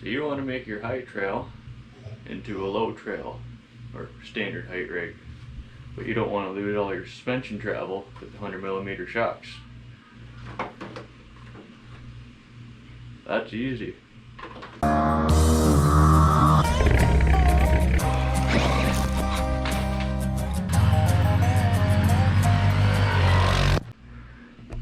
So you want to make your high trail into a low trail or standard height rig, but you don't want to lose all your suspension travel with 100mm shocks. That's easy.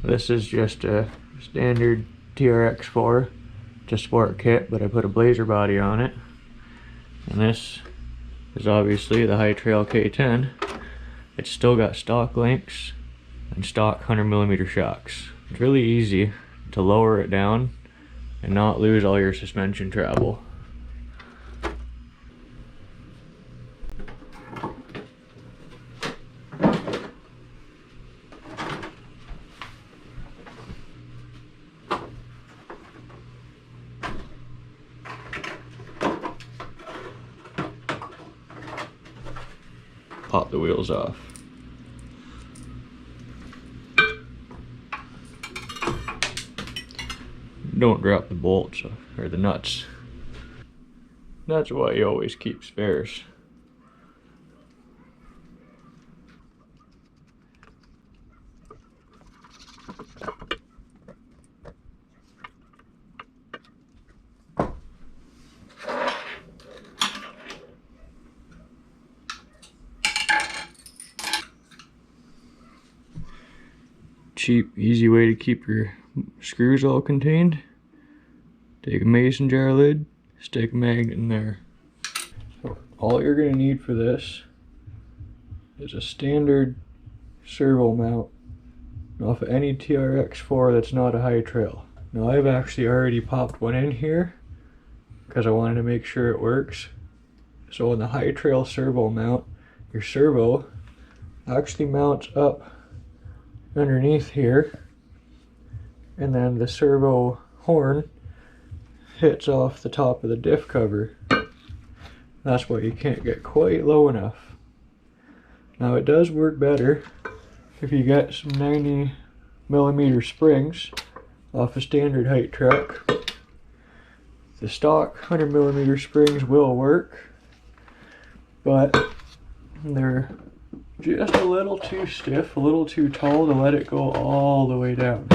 This is just a standard TRX4, just sport kit, but I put a blazer body on it. And this is obviously the High Trail K10. It's still got stock links and stock 100mm shocks. It's really easy to lower it down and not lose all your suspension travel. Pop the wheels off. Don't drop the bolts or the nuts. That's why you always keep spares. Cheap, easy way to keep your screws all contained. Take a mason jar lid, stick a magnet in there. So all you're going to need for this is a standard servo mount off of any TRX4 that's not a high trail. Now I've actually already popped one in here because I wanted to make sure it works. So on the high trail servo mount, your servo actually mounts up underneath here, and then the servo horn hits off the top of the diff cover. That's why you can't get quite low enough. Now it does work better if you get some 90mm springs off a standard height truck. The stock 100mm springs will work, but they're just a little too stiff, a little too tall to let it go all the way down.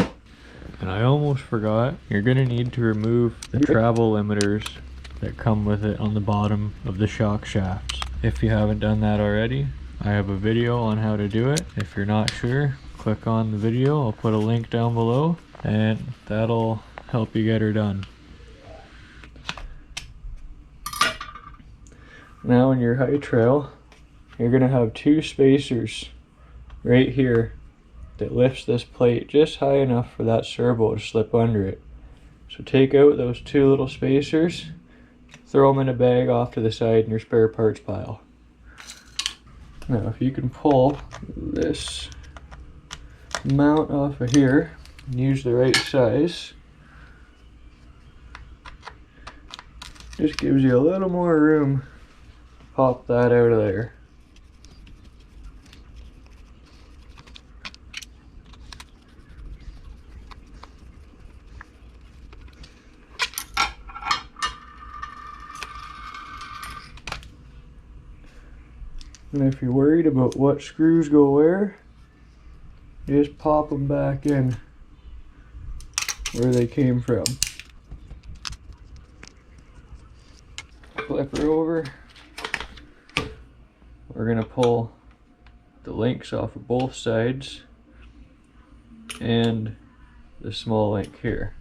And I almost forgot, you're going to need to remove the travel limiters that come with it on the bottom of the shock shafts. If you haven't done that already, I have a video on how to do it. If you're not sure, click on the video, I'll put a link down below, and that'll help you get her done. Now in your high trail, you're going to have two spacers right here that lifts this plate just high enough for that servo to slip under it. So take out those two little spacers, throw them in a bag off to the side in your spare parts pile. Now if you can pull this mount off of here and use the right size, just gives you a little more room to pop that out of there. And if you're worried about what screws go where, just pop them back in where they came from. Flip her over. We're going to pull the links off of both sides and the small link here.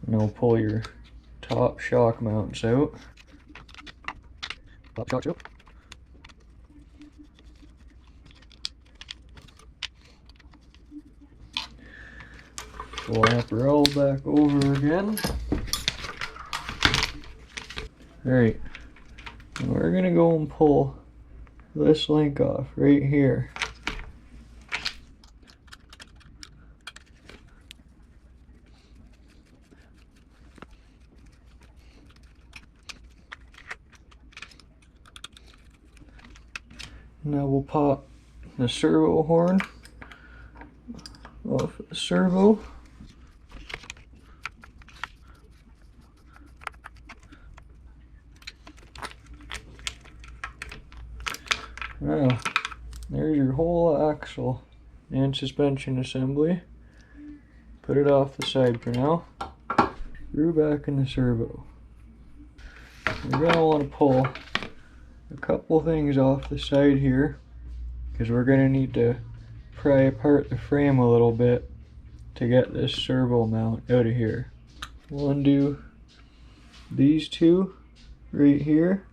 Now pull your top shock mounts out. Top shocks out. Flap her all back over again. Alright, we're going to go and pull this link off right here. Now we'll pop the servo horn off the servo. Now, there's your whole axle and suspension assembly. Put it off the side for now. Screw back in the servo. You're going to want to pull a couple things off the side here, because we're going to need to pry apart the frame a little bit to get this servo mount out of here. We'll undo these two right here.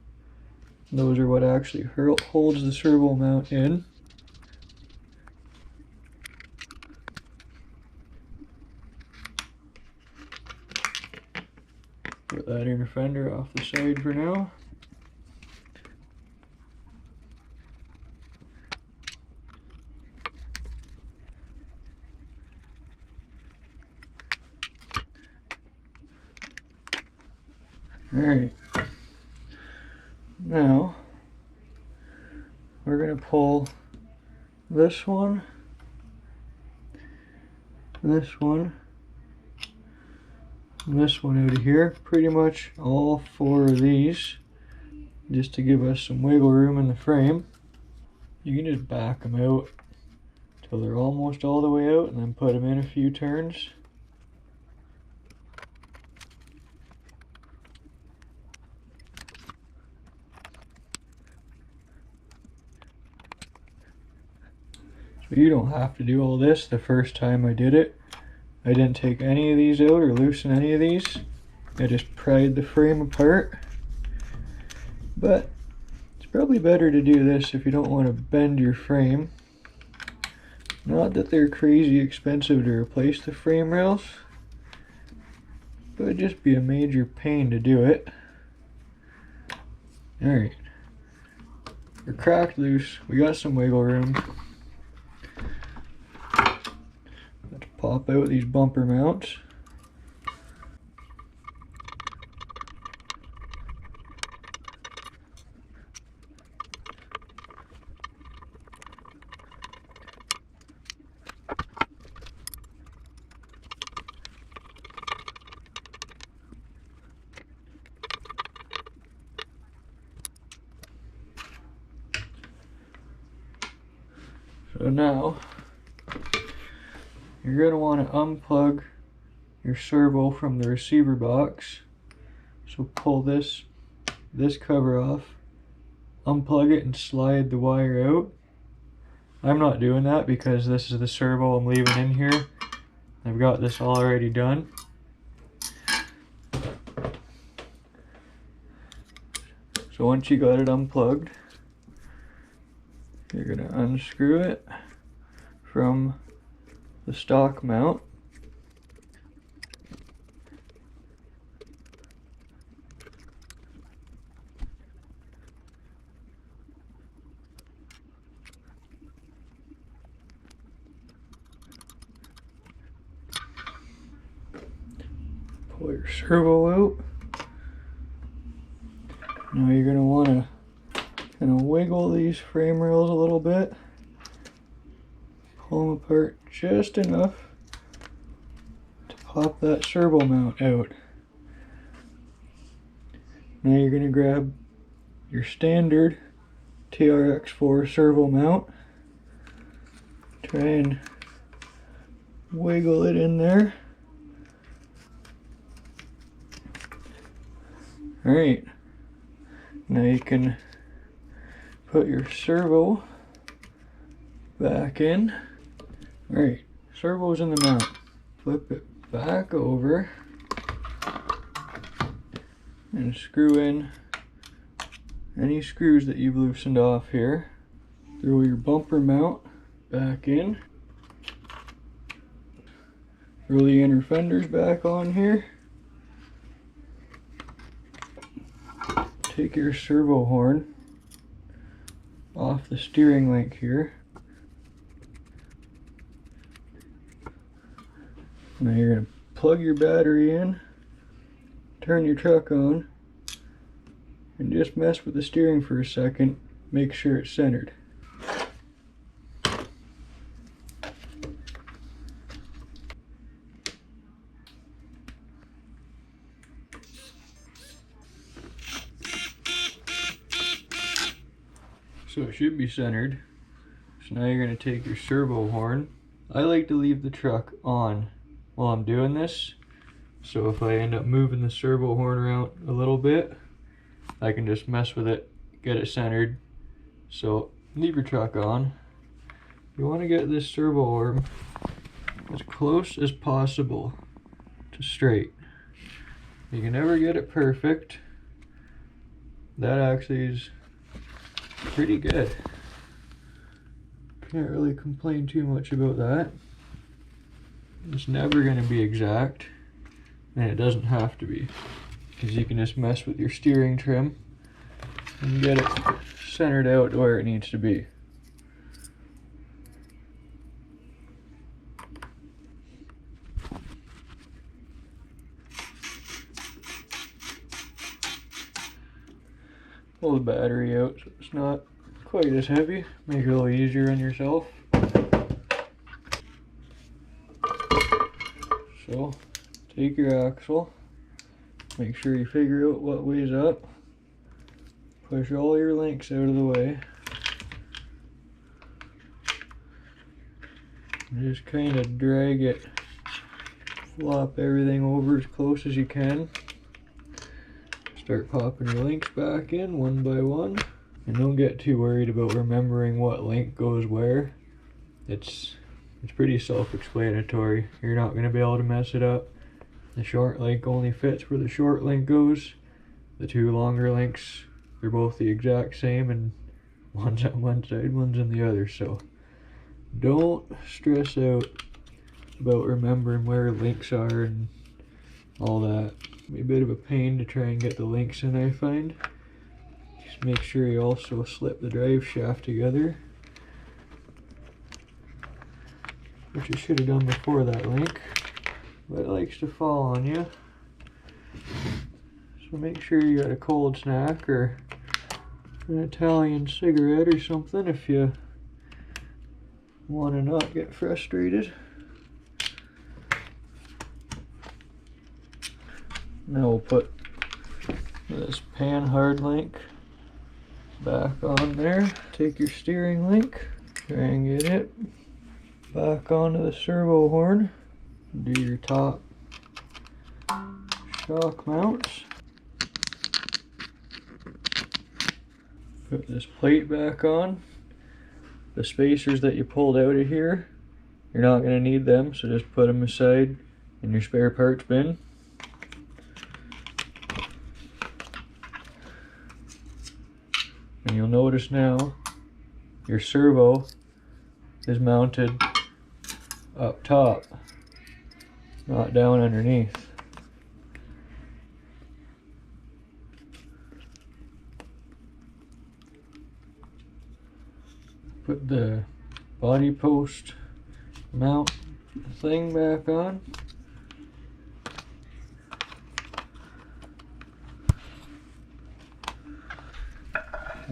Those are what actually holds the servo mount in. Put that inner fender off the side for now. Alright, now we're going to pull this one, and this one out of here, pretty much all four of these, just to give us some wiggle room in the frame. You can just back them out till they're almost all the way out and then put them in a few turns. You don't have to do all this. The first time I did it, I didn't take any of these out or loosen any of these. I just pried the frame apart. But it's probably better to do this if you don't want to bend your frame. Not that they're crazy expensive to replace the frame rails, but it'd just be a major pain to do it. Alright, we're cracked loose. We got some wiggle room. Let's pop out these bumper mounts. So now, you're going to want to unplug your servo from the receiver box. So pull this cover off, unplug it and slide the wire out. I'm not doing that because this is the servo I'm leaving in here. I've got this already done. So once you got it unplugged, you're going to unscrew it from the stock mount. Pull your servo out. Now you're going to want to kind of wiggle these frame rails a little bit. Pull them apart just enough to pop that servo mount out. Now you're going to grab your standard TRX4 servo mount. Try and wiggle it in there. Alright, now you can put your servo back in. Alright, servo's in the mount. Flip it back over and screw in any screws that you've loosened off here. Throw your bumper mount back in. Throw the inner fenders back on here. Take your servo horn, off the steering link here. Now you're going to plug your battery in, turn your truck on, and just mess with the steering for a second. Make sure it's centered. So it should be centered. So now you're going to take your servo horn. I like to leave the truck on while I'm doing this. So if I end up moving the servo horn around a little bit, I can just mess with it, get it centered. So leave your truck on. You want to get this servo arm as close as possible to straight. You can never get it perfect. That actually is pretty good. Can't really complain too much about that. It's never going to be exact, and it doesn't have to be, because you can just mess with your steering trim and get it centered out to where it needs to be. Pull the battery out so it's not quite as heavy. Make it a little easier on yourself. So, take your axle. Make sure you figure out what weighs up. Push all your links out of the way. And just kind of drag it. Flop everything over as close as you can. Start popping your links back in one by one, and don't get too worried about remembering what link goes where. It's pretty self-explanatory. You're not going to be able to mess it up. The short link only fits where the short link goes. The two longer links, they're both the exact same, and one's on one side, one's on the other. So don't stress out about remembering where links are and all that. Be a bit of a pain to try and get the links in, I find. Just make sure you also slip the drive shaft together, which you should have done before that link, but it likes to fall on you. So make sure you got a cold snack or an Italian cigarette or something if you want to not get frustrated. Now we'll put this pan hard link back on there. Take your steering link, try and get it back onto the servo horn. Do your top shock mounts. Put this plate back on. The spacers that you pulled out of here, you're not going to need them, so just put them aside in your spare parts bin. And you'll notice now your servo is mounted up top, not down underneath. Put the body post mount thing back on.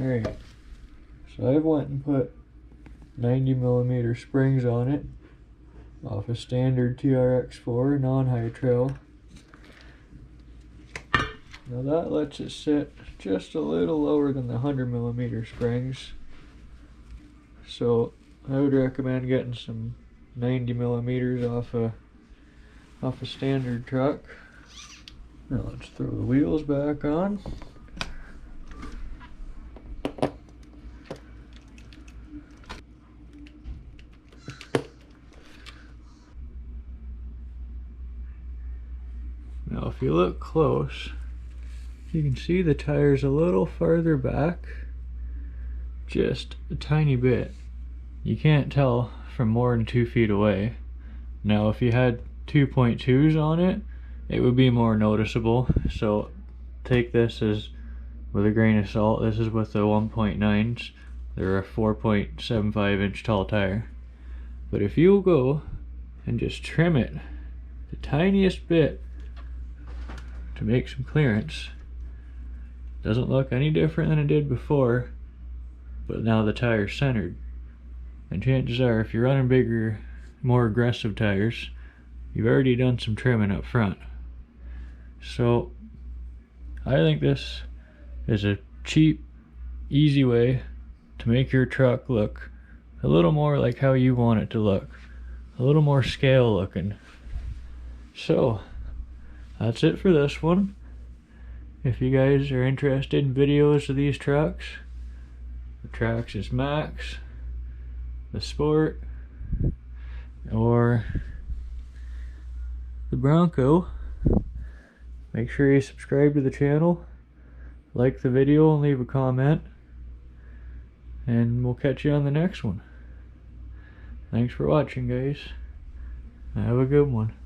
Alright, so I've went and put 90mm springs on it off a standard TRX4 non-high trail. Now that lets it sit just a little lower than the 100mm springs, so I would recommend getting some 90mm off a standard truck. Now let's throw the wheels back on. Now if you look close, you can see the tire's a little farther back, just a tiny bit. You can't tell from more than 2 feet away. Now if you had 2.2s on it, it would be more noticeable, so take this as with a grain of salt. This is with the 1.9s. They're a 4.75 inch tall tire. But if you go and just trim it the tiniest bit to make some clearance, doesn't look any different than it did before, but now the tire's centered. And chances are, if you're running bigger, more aggressive tires, you've already done some trimming up front. So I think this is a cheap, easy way to make your truck look a little more like how you want it to look, a little more scale looking. So that's it for this one. If you guys are interested in videos of these trucks, the Traxxas Max, the Sport, or the Bronco, make sure you subscribe to the channel, like the video, and leave a comment, and we'll catch you on the next one. Thanks for watching, guys. Have a good one.